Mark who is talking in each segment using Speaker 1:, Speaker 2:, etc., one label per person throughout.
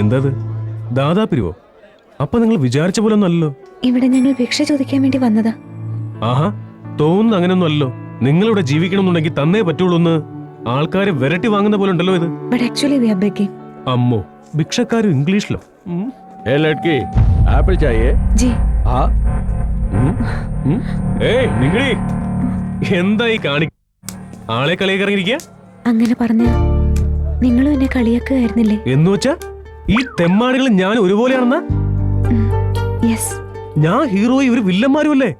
Speaker 1: എന്തത് ദാദാ പിരിവോ? അപ്പൊ നിങ്ങൾ വിചാരിച്ച പോലെ ഒന്നും അല്ലല്ലോ.
Speaker 2: ഇവിടെ ഞങ്ങൾ ഭിക്ഷ ചോദിക്കാൻ വേണ്ടി വന്നതാ.
Speaker 1: ആഹാ, തോന്നുന്നു അങ്ങനെയൊന്നും അല്ലല്ലോ. നിങ്ങളിവിടെ ജീവിക്കണമെന്നുണ്ടെങ്കിൽ തന്നേ പറ്റുള്ളൂ എന്ന് ആൾക്കാരെ വിരട്ടി വാങ്ങുന്ന പോലെ ഉണ്ടല്ലോ ഇത്.
Speaker 2: But actually we are begging.
Speaker 1: അമ്മോ, ഭിക്ഷക്കാരും ഇംഗ്ലീഷിലോ?
Speaker 3: ए लड़की एप्पल चाहिए?
Speaker 2: जी.
Speaker 3: हाँ.
Speaker 1: ഏയ് നിങ്ങളീ എന്തായി കാണി ആളെ കളിയൊക്കെ ഇറങ്ങിയിരിക്കുക?
Speaker 2: അങ്ങനെ പറഞ്ഞ നിങ്ങളും എന്നെ കളിയാക്കുകയായിരുന്നില്ലേ?
Speaker 1: എന്ന് വെച്ചാ ഈ തെമ്മാടികൾ ഞാൻ ഒരുപോലെയാണെന്നാ?
Speaker 2: യെസ്.
Speaker 1: ഞാൻ ഹീറോയും ഇവര് വില്ലന്മാരും അല്ലേ?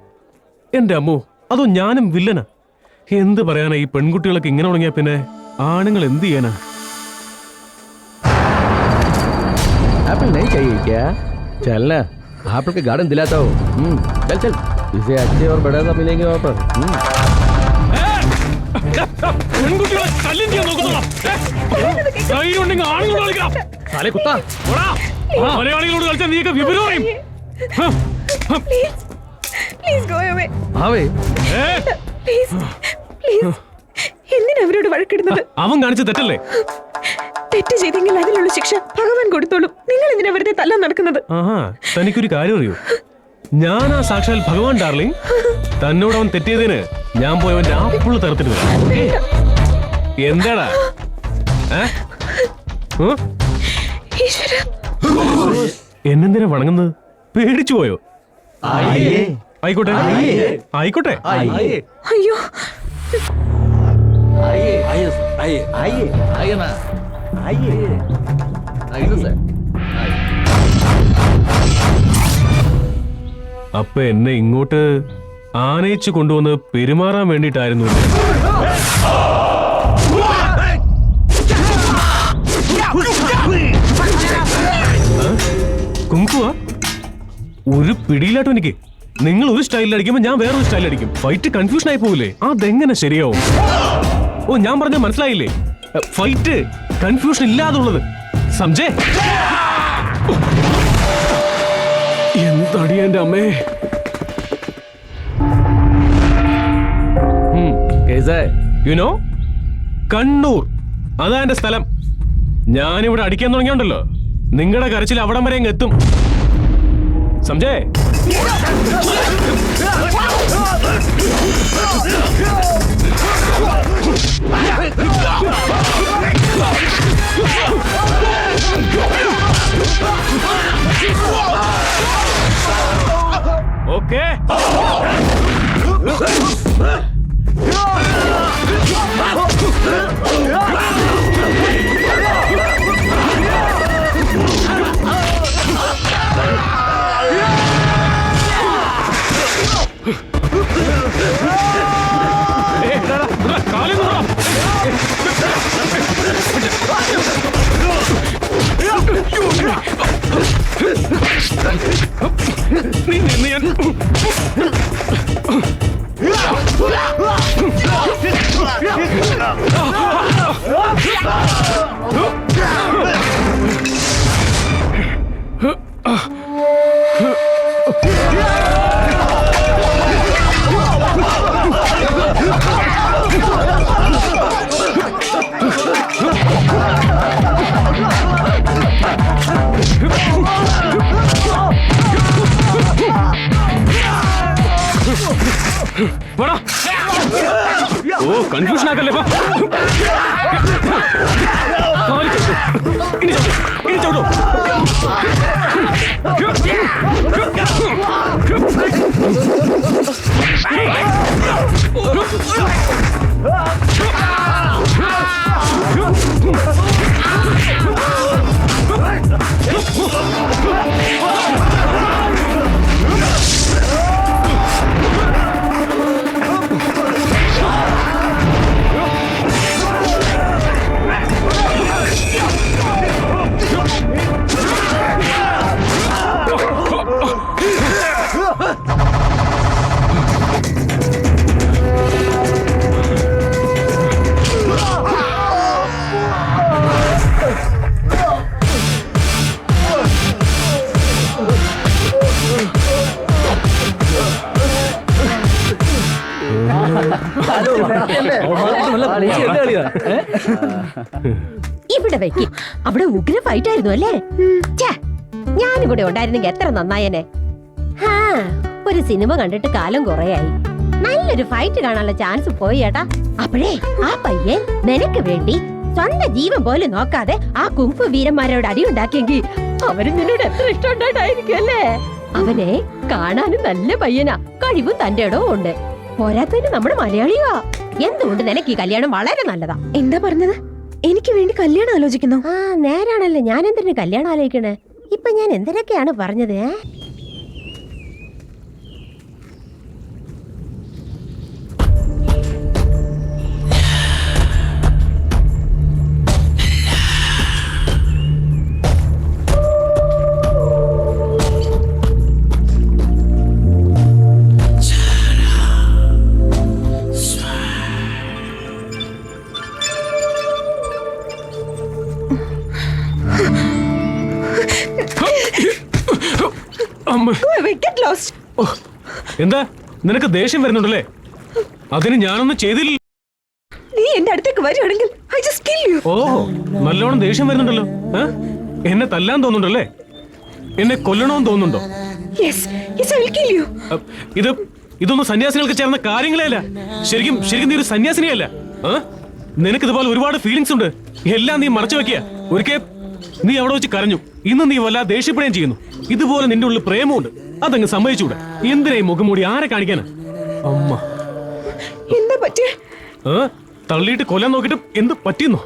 Speaker 1: എന്റെ അമ്മോ, അതോ ഞാനും വില്ലനാ? എന്ത് പറയാനാ, ഈ പെൺകുട്ടികളൊക്കെ ഇങ്ങനെ ഉണങ്ങിയാ പിന്നെ ആണുങ്ങൾ എന്ത് ചെയ്യാനാ?
Speaker 3: एप्पल नहीं चाहिए क्या? चल ना, एप्पल के गार्डन दिलाता हूँ. चल चल, इसे अच्छे और बड़ा सा मिलेंगे वहाँ पर.
Speaker 1: പെൺകുട്ടികളെ ശല്യം ചെയ്യാൻ നോക്കുന്നോളാ. ധൈര്യം ഉണ്ടെങ്കിൽ ആണുങ്ങളോട് കളിക്കണം.
Speaker 3: साले कुत्ता.
Speaker 1: ഓടാ. മലയാളികളോട് കളിച്ചാൽ നീയൊക്കെ വിവരം അറിയും.
Speaker 2: Please go away.
Speaker 3: हाँ भाई.
Speaker 2: Please. Please. എന്തിനാ അവരോട് വഴക്കിടുന്നത്?
Speaker 1: അവൻ കാണിച്ച തെറ്റല്ലേ?
Speaker 2: തെറ്റ് ചെയ്തെങ്കിൽ അതിനുള്ള ശിക്ഷ ഭഗവാൻ കൊടുത്തോളും. നിങ്ങൾ എന്തിനാ വെറുതെ തല്ലാൻ നടക്കുന്നത്?
Speaker 1: ആഹാ, തനിക്കൊരു കാര്യം അറിയോ? ഞാനാ സാക്ഷാൽ ഭഗവാൻ ഡാർലിംഗ്. തന്നോട് അവൻ തെറ്റിയതിന് ഞാൻ പോയവന്റെ ആപ്പിള് തരത്തിട്ട് വരാം. എന്താടാ
Speaker 2: ഈശ്വരാ,
Speaker 1: എന്നെന്തിനാ വണങ്ങുന്നത്? പേടിച്ചു പോയോ? ആയിക്കോട്ടെ ആയിക്കോട്ടെ.
Speaker 2: അയ്യോ,
Speaker 3: आइए ना. आइए तो सर.
Speaker 1: അപ്പൊ എന്നെ ഇങ്ങോട്ട് ആനയിച്ചു കൊണ്ടുവന്ന് പെരുമാറാൻ വേണ്ടിട്ടായിരുന്നു. കുങ്കുവാ? ഒരു പിടിയിലാട്ടോ എനിക്ക്. നിങ്ങൾ ഒരു സ്റ്റൈലിൽ അടിക്കുമ്പോ ഞാൻ വേറൊരു സ്റ്റൈലിൽ അടിക്കും. ഫൈറ്റ് കൺഫ്യൂഷൻ ആയി പോകില്ലേ? അതെങ്ങനെ ശരിയാവും? ഓ, ഞാൻ പറഞ്ഞ മനസ്സിലായില്ലേ? Fight confusion ഇല്ലാതുള്ളത്. സംജയ്, എന്താടി എന്റെ അമ്മേ?
Speaker 3: कैसा है?
Speaker 1: യുനോ, കണ്ണൂർ, അതാ എന്റെ സ്ഥലം. ഞാനിവിടെ അടിക്കാൻ തുടങ്ങിയോണ്ടല്ലോ, നിങ്ങളുടെ കരച്ചിൽ അവിടം വരെ അങ്ങ് എത്തും. സംജയ്, ഓക്കേ. ഓ, കൺഫ്യൂഷൻ ആക്കല്ലേ? ഇനി ചവിട്ടോ.
Speaker 4: ഈ ഇവിടെ വെക്ക്. അവിടെ ഉഗ്ര ഫൈറ്റ് ആയിരുന്നു അല്ലേ? ഛേ, ഞാനും കൂടെ ഉണ്ടായിരുന്നെങ്കിൽ എത്ര നന്നായനെ. ഹാ, ഒരു സിനിമ കണ്ടിട്ട് കാലം കുറയായി. നല്ലൊരു ഫൈറ്റ് കാണാനുള്ള ചാൻസ് പോയി ഏട്ടാ. അപ്പോഴേ ആ പയ്യൻ നിനക്ക് വേണ്ടി സ്വന്തം ജീവൻ പോലും നോക്കാതെ ആ കുംഫു വീരന്മാരോട് അടിയുണ്ടാക്കിയെങ്കിൽ അവരും നിന്നോട് എത്ര ഇഷ്ടമുണ്ടായിട്ടായിരിക്കും അല്ലേ? അവനെ കാണാനും നല്ല പയ്യനാ, കഴിവും തന്റെ ഇടവും ഉണ്ട്. പോരാത്തതിന് നമ്മുടെ മലയാളിയാ. എന്തുകൊണ്ട് നിനക്ക് ഈ കല്യാണം വളരെ നല്ലതാ.
Speaker 2: എന്താ പറഞ്ഞത്? എനിക്ക് വേണ്ടി കല്യാണം ആലോചിക്കുന്നു?
Speaker 4: ആ നേരാണല്ലേ, ഞാൻ എന്തിനു കല്യാണം ആലോചിക്കണേ? ഇപ്പൊ ഞാൻ എന്തിനൊക്കെയാണ് പറഞ്ഞത്?
Speaker 2: Get lost.
Speaker 1: എന്താ നിനക്ക് ദേഷ്യം വരുന്നുണ്ടല്ലേ? അതിന് ഞാനൊന്നും ചെയ്തില്ല.
Speaker 2: നീ എന്റെ അടുത്തേക്ക് വരുവാണെങ്കിൽ I just kill you.
Speaker 1: ഓഹോ, നല്ലോണം ദേഷ്യം വരുന്നുണ്ടല്ലോ. എന്നെ തല്ലാൻ തോന്നുന്നുണ്ടല്ലേ? എന്നെ കൊല്ലണമെന്ന് തോന്നുന്നുണ്ടോ?
Speaker 2: Yes, I will kill you.
Speaker 1: ഇതൊന്നും സന്യാസികൾക്ക് ചേർന്ന കാര്യങ്ങളേ അല്ല. ശരിക്കും നീ ഒരു സന്യാസിനിയല്ല. നിനക്ക് ഇതുപോലെ ഒരുപാട് ഫീലിങ്സ് ഉണ്ട്. എല്ലാം നീ മറച്ചു വെക്കുക. ഒരിക്കൽ നീ അവിടെ വെച്ച് കരഞ്ഞു. ഇന്ന് നീ വല്ലാതെ ദേഷ്യപ്പെടുകയും ചെയ്യുന്നു. ഇതുപോലെ നിന്റെ ഉള്ളിൽ പ്രേമമുണ്ട്. അതങ്ങ് സമ്മതിച്ചൂടെ? എന്തിനായി മുഖംമൂടി? ആരെ കാണിക്കാനാ? അമ്മ
Speaker 2: എന്താ പറ്റിയ?
Speaker 1: തള്ളിയിട്ട് കൊല്ലാൻ നോക്കിട്ട് എന്ത് പറ്റിയെന്നോ?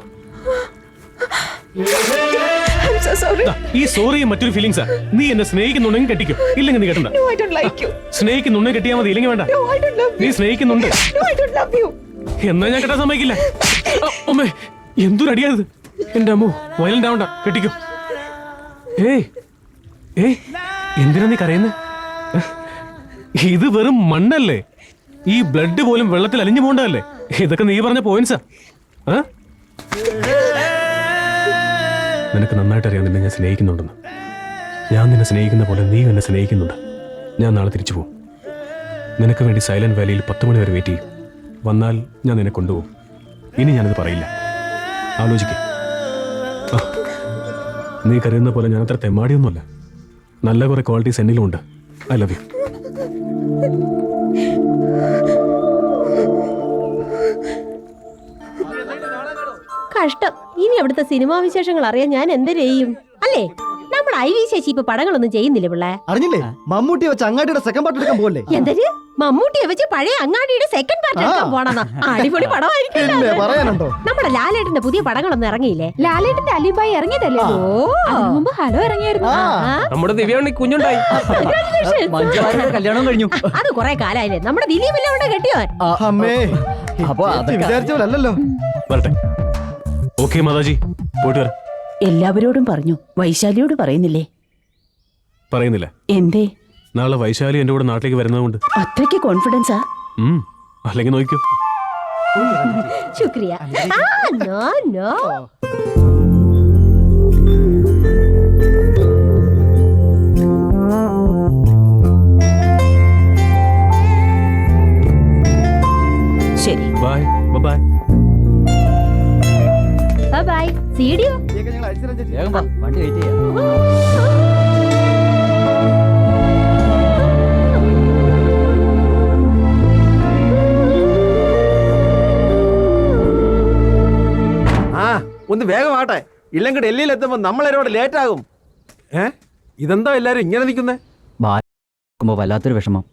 Speaker 1: ഈ സോറിയും മറ്റൊരു ഫീലിങ്സാ. നീ എന്നെ സ്നേഹിക്കുന്നുണ്ടെങ്കിൽ കെട്ടിക്കോ, ഇല്ലെങ്കിൽ നീ കെട്ടണ്ട.
Speaker 2: No, I don't like you.
Speaker 1: സ്നേഹിക്കുന്നുണ്ടെങ്കിൽ കെട്ടിയാൽ മതി, ഇല്ലെങ്കിൽ വേണ്ട.
Speaker 2: No, I don't love you.
Speaker 1: നീ സ്നേഹിക്കുന്നുണ്ട്.
Speaker 2: No, I don't love you.
Speaker 1: എന്നാ ഞാൻ കെട്ടാൻ സമ്മതിക്കില്ല. അമ്മേ, എന്തൊരു അടിയാത്! എന്റെ അമ്മോ, വയലന്റ് ആവണ്ട, കെട്ടിക്കോ. എന്തിനാ നീ കരയുന്നത്? ഇത് വെറും മണ്ണല്ലേ. ഈ ബ്ലഡ് പോലും വെള്ളത്തിൽ അലിഞ്ഞു പോണ്ടല്ലേ. ഇതൊക്കെ നീ പറഞ്ഞ പോയിന്റ്സാ. നിനക്ക് നന്നായിട്ട് അറിയാം നിന്നെ ഞാൻ സ്നേഹിക്കുന്നുണ്ടെന്ന്. ഞാൻ നിന്നെ സ്നേഹിക്കുന്ന പോലെ നീ എന്നെ സ്നേഹിക്കുന്നുണ്ട്. ഞാൻ നാളെ തിരിച്ചു പോകും. നിനക്ക് വേണ്ടി സൈലന്റ് വാലിയിൽ 10 മണി വരെ വെയിറ്റ് ചെയ്യും. വന്നാൽ ഞാൻ നിന്നെ കൊണ്ടുപോകും. ഇനി ഞാനത് പറയില്ല. ആലോചിക്കും. നീ കരുതുന്ന പോലെ ഞാൻ അത്ര തെമ്മാടിയൊന്നുമല്ല. നല്ല കുറെ ക്വാളിറ്റീസ് എന്നിലും ഉണ്ട്. I love you.
Speaker 4: കഷ്ടം. ഇനി അവിടുത്തെ സിനിമാ വിശേഷങ്ങൾ അറിയാൻ ഞാൻ എന്ത് ചെയ്യും അല്ലേ? നമ്മുടെ ഐ വി ശശി ഇപ്പൊ പടങ്ങളൊന്നും ചെയ്യുന്നില്ല പിള്ളേ.
Speaker 5: അറിഞ്ഞില്ലേ? മമ്മൂട്ടി വെച്ച് അങ്ങാടിയുടെ സെക്കൻഡ് പാർട്ട് എടുക്കാൻ പോലെ.
Speaker 4: എന്തൊരു മമ്മൂട്ടിയെ വെച്ച് പഴയ അങ്ങാടിയുടെ സെക്കൻഡ് പാർട്ട് എടുക്കാൻ പോണെന്നാ? അടിപൊളി പടമായിരിക്കും.
Speaker 5: പറയാനുണ്ടോ?
Speaker 4: നമ്മുടെ ലാലേട്ടന്റെ പുതിയ പടങ്ങളൊന്നും ഇറങ്ങിയില്ലേ?
Speaker 2: ലാലേട്ടന്റെ അലിബായി ഇറങ്ങിയതല്ലേ? മുമ്പ് ഹലോ ഇറങ്ങിയായിരുന്നു.
Speaker 3: നമ്മുടെ ദിവ്യാണി കുഞ്ഞുണ്ടായി. കല്യാണം കഴിഞ്ഞു.
Speaker 4: അത് കുറെ കാലായില്ലേ. നമ്മുടെ ദിലീപില്ലേ അവിടെ കെട്ടിയോ?
Speaker 5: അമ്മേ, അപ്പൊ വിചാരിച്ച പോലല്ലോ.
Speaker 1: വരട്ടെ. ഓക്കെ മാതാജി, പോയിട്ട് വരാം.
Speaker 6: എല്ലാവരോടും പറഞ്ഞു, വൈശാലിയോട് പറയുന്നില്ലേ?
Speaker 1: പറയുന്നില്ല.
Speaker 6: എന്തേ?
Speaker 1: നാളെ വൈശാലി എന്റെ കൂടെ നാട്ടിലേക്ക് വരുന്നതുകൊണ്ട്.
Speaker 6: അത്രയ്ക്ക് കോൺഫിഡൻസാ?
Speaker 1: അല്ലെങ്കിൽ നോക്കിക്കോ.
Speaker 4: ശുക്രിയ. No no.
Speaker 6: ശരി,
Speaker 1: ബൈ ബൈ.
Speaker 4: ബൈ. സീഡിയോ?
Speaker 3: വേഗം വാ, വണ്ടി വെയിറ്റ് ചെയ്യാം.
Speaker 5: ഒന്ന് വേഗമാട്ടെ, ഇല്ലെങ്കിൽ ഡൽഹിയിൽ എത്തുമ്പോ നമ്മളൊരുപാട് ലേറ്റ് ആകും. ഇതെന്താ എല്ലാരും ഇങ്ങനെ നിൽക്കുന്നേ?
Speaker 3: വല്ലാത്തൊരു വിഷമം.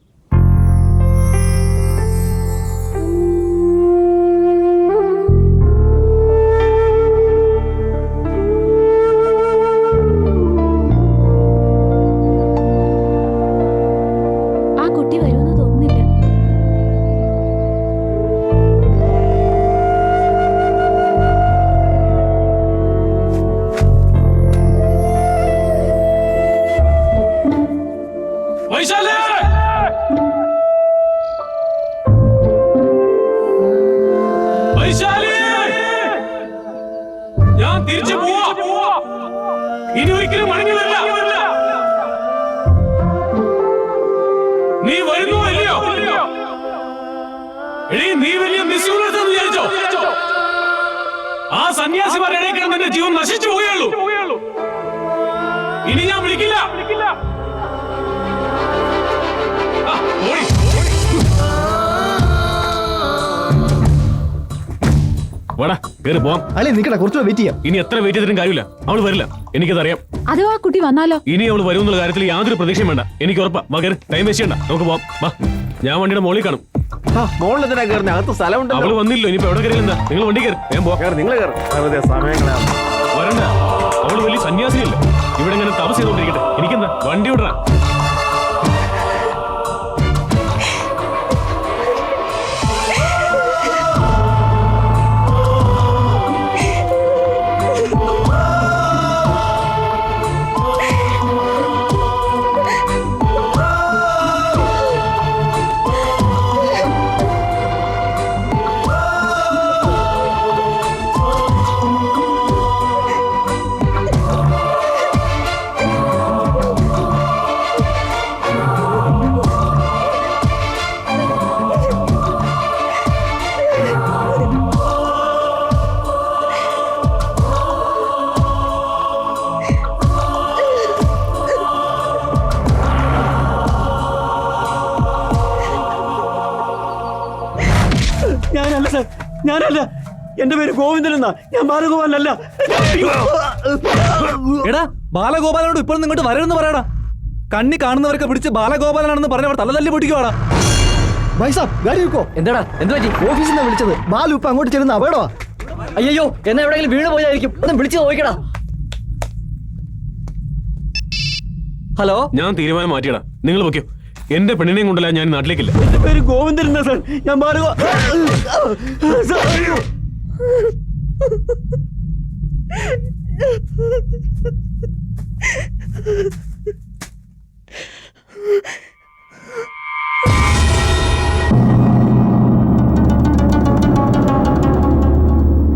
Speaker 2: ആ കുട്ടി വരുമെന്ന് തോന്നുന്നില്ല.
Speaker 1: ഞാൻ തിരിച്ചു പോവാ. ഇനി ഒരിക്കലും മടങ്ങി വരില്ല. നീ വരുന്നോ ഇല്ലയോ? എടീ, നീ വലിയ മിസ്യൂണെന്ന് വിചാരിച്ചോ? ആ സന്യാസിമാരുടെ ഇടയിൽ കിടന്ന് എന്റെ ജീവൻ നശിച്ചു പോവുകയുള്ളൂ. ഇനി ഞാൻ വിളിക്കില്ല. ആ, ഓടി. വാടാ, കേറി പോവാം.
Speaker 7: അല്ലേ നിക്കടാ, കുറച്ചുകൂടെ വെയിറ്റ് ചെയ്യാം.
Speaker 1: ഇനി എത്ര വെയിറ്റ് ചെയ്തിട്ടും കാര്യമില്ല, അവള് വരില്ല, എനിക്കതറിയാം.
Speaker 2: അതോ ആ കുട്ടി വന്നാലോ?
Speaker 1: ഇനി അവള് വരും എന്നുള്ള കാര്യത്തിൽ യാതൊരു പ്രതീക്ഷയും വേണ്ട, എനിക്ക് ഉറപ്പാ. വാ കയറി, ടൈം വേസ്റ്റ് ചെയ്യണ്ട, നമുക്ക് പോവാം. വാ, ഞാൻ വണ്ടിയുടെ മോളിൽ കാണും.
Speaker 5: മോളിൽ എന്തിനാ കയറുന്നത്? അകത്ത് സ്ഥലമുണ്ടല്ലോ.
Speaker 1: അവള് വന്നില്ലോ, ഇനിയിപ്പോ എവിടെ കയറിയില്ല. നിങ്ങൾ വണ്ടി കയറി, ഞാൻ പോവാം.
Speaker 5: നിങ്ങൾ കയറും. വെറുതെ സമയങ്ങളാണ്.
Speaker 1: വരണ്ട, അവള് വലിയ സന്യാസിനിയല്ല, ഇവിടെ ഇങ്ങനെ തപസ് ചെയ്തോണ്ടിരിക്കട്ടെ. എനിക്കെന്താ, വണ്ടി വിടറാ.
Speaker 7: ഞാനല്ല സാർ, ഞാനല്ല. എന്റെ പേര് ഗോവിന്ദൻ എന്നാ. ഞാൻ ബാലഗോപാലല്ല.
Speaker 8: എടാ, ബാലഗോപാലനോട് ഇപ്പോൾ ഇങ്ങോട്ട് വരരുന്ന് പറയടാ. കണ്ണി കാണുന്നവരൊക്കെ പിടിച്ച് ബാലഗോപാലനാണെന്ന് പറഞ്ഞവർ തലതല്ലി പൊട്ടിക്കുവാടാ.
Speaker 7: ഭായ് സാബ്, ഗാഡി വെക്കോ.
Speaker 3: എന്താടാ, എന്ത് പറ്റി?
Speaker 7: ഓഫീസിൽ നിന്നാ വിളിച്ചത്. ബാലു ഇപ്പൊ അങ്ങോട്ട് ചെല്ലുന്ന അപകടമാ.
Speaker 3: അയ്യോ, എന്നെ എവിടെയെങ്കിലും വീണ് പോയായിരിക്കും. ഒന്ന് വിളിച്ചു നോക്കടാ. ഹലോ,
Speaker 1: ഞാൻ തീരുമാനം മാറ്റിയടാ, നിങ്ങൾ പൊയ്ക്കോ. എന്റെ പെണ്ണിനെയും കൊണ്ടല്ല ഞാൻ നാട്ടിലേക്കില്ല.
Speaker 7: എന്റെ പേര് ഗോവിന്ദൻ എന്നാ സാർ. ഞാൻ ബാലഗോ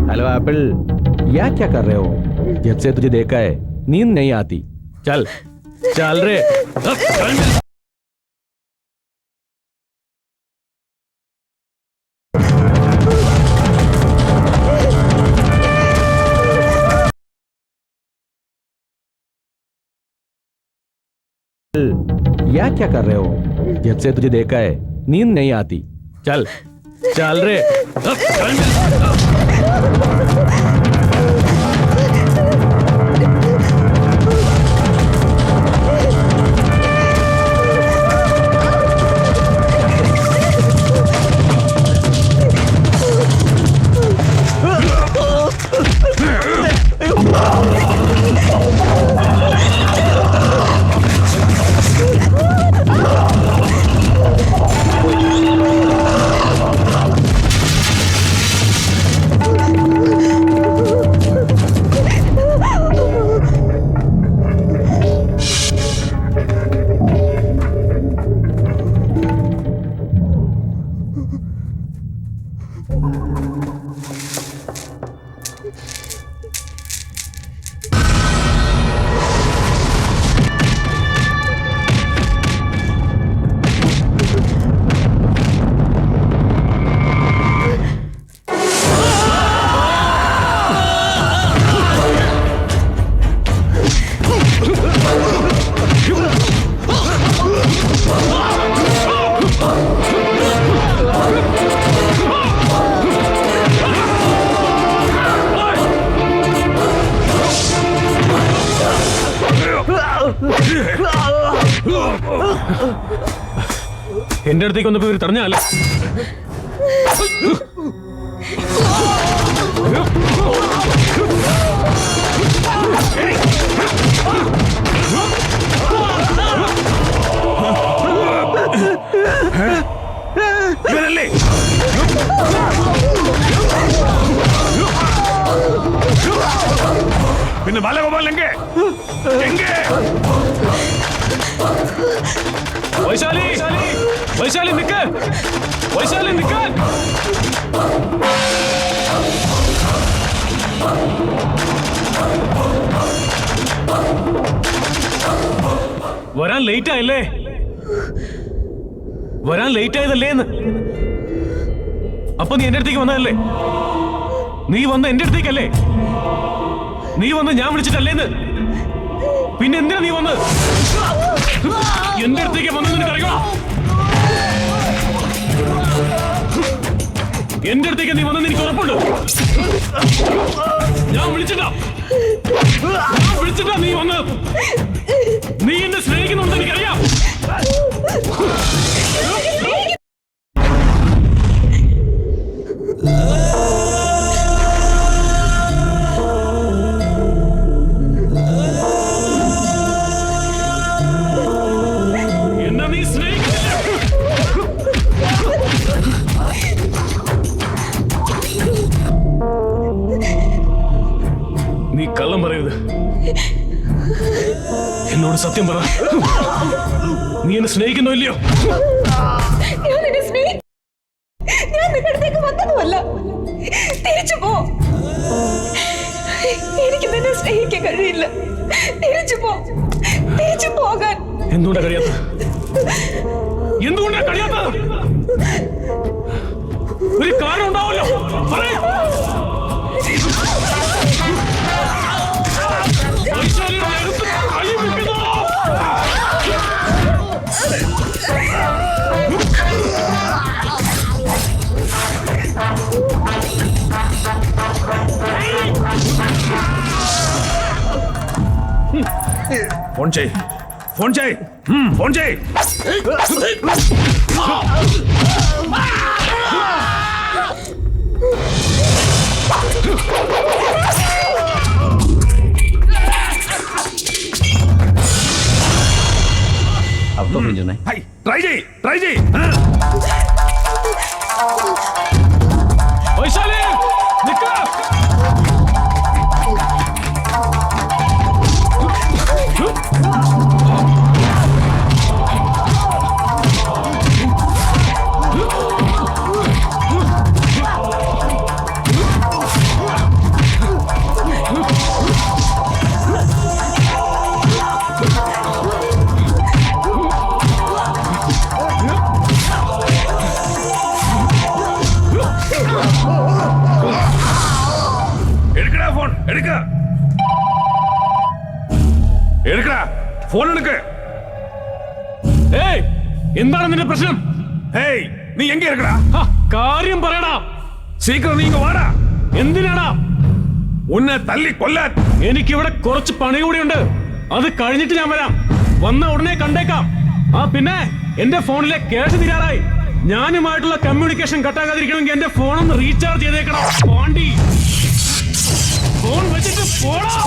Speaker 3: हेलो एप्पल, या क्या कर रहे हो? जब से तुझे देखा है नींद नहीं आती. चल चल रे. या क्या कर रहे हो? जब से तुझे देखा है नींद नहीं आती. चल चल रे. എന്റെ അടുത്തേക്ക് വന്നപ്പോ ഇവര് തടഞ്ഞല്ല. പിന്നെ ബാലഗോപാൽ വൈശാലി, വൈശാലി നിക്ക്, വൈശാലി നിക്കാൻ. വരാൻ ലേറ്റ് ആയല്ലേ? വരാൻ ലേറ്റ് ആയതല്ലേ എന്ന്. അപ്പൊ നീ എന്റെ അടുത്തേക്ക് വന്നതല്ലേ?
Speaker 1: നീ വന്ന എന്റെ അടുത്തേക്കല്ലേ? നീ വന്ന് ഞാൻ വിളിച്ചിട്ടല്ലേന്ന്? പിന്നെ എന്തിനാ നീ വന്ന് എന്റെ അടുത്തേക്ക് വന്ന് നിനക്കറിയോ? എന്റെ അടുത്തേക്ക് നീ വന്നെന്ന് എനിക്ക് ഉറപ്പുണ്ട്. ഞാൻ വിളിച്ചിട്ടാ നീ വന്ന്. നീ എന്നെ സ്നേഹിക്കുന്നുണ്ട് എനിക്കറിയാം. എന്നെ നീ സ്നേഹിക്കുന്നില്ല. നീ കള്ളം പറയരുത്. എന്നോട് സത്യം പറ. നീ എന്നെ സ്നേഹിക്കുന്നോ ഇല്ലയോ?
Speaker 2: ഞാൻ നിന്നെ ഞാൻ നിന്റെ അടുത്തേക്ക് വന്നതുമല്ല. തിരിച്ചു പോ. എനിക്ക് നിന്നെ സ്നേഹിക്കാൻ കഴിയില്ല. തിരിച്ചു പോകാൻ.
Speaker 1: എന്തുകൊണ്ടാ കഴിയാത്ത? എന്തുകൊണ്ടാ കഴിയാത്ത? ഒരു കാരണം ഉണ്ടാവല്ലോ. പറയ്. വൈശാലിയുടെ അടുത്ത് കൈ വെക്കുന്നോ?
Speaker 9: ഫോൺ ചെയ്. ഫോൺ ചെയ്. ഫോൺ ചെയ്.
Speaker 3: अब तो मुझे नहीं
Speaker 9: ട്രൈ ചെയ്. ട്രൈ ചെയ്.
Speaker 1: വൈശാലി നിക്ക.
Speaker 9: എടുക്കടാ ഫോൺ. എടുക്ക. എടുക്കടാ ഫോൺ. എടുക്ക.
Speaker 1: ഏയ്, എന്താണ് നിന്റെ പ്രശ്നം?
Speaker 9: ഏയ്, നീ എങ്ക ഇരിക്കടാ?
Speaker 1: കാര്യം പറയടാ.
Speaker 9: സീക്രം നീ ഇങ്ങ് വാടാ.
Speaker 1: എന്തിനാടാ?
Speaker 9: ഉന്നെ തല്ലി കൊല്ലാൻ.
Speaker 1: എനിക്കിവിടെ കുറച്ച് പണി കൂടിയുണ്ട്. അത് കഴിഞ്ഞിട്ട് ഞാൻ വരാം. വന്ന ഉടനെ കണ്ടേക്കാം. പിന്നെ എന്റെ ഫോണിലെ ക്യാഷ് തീരാറായി. ഞാനുമായിട്ടുള്ള കമ്മ്യൂണിക്കേഷൻ കട്ടാകാതിരിക്കണമെങ്കിൽ എന്റെ ഫോണൊന്ന് റീചാർജ് ചെയ്തേക്കണം. പോണ്ടി, ഫോൺ വെച്ചിട്ട് പോടാ.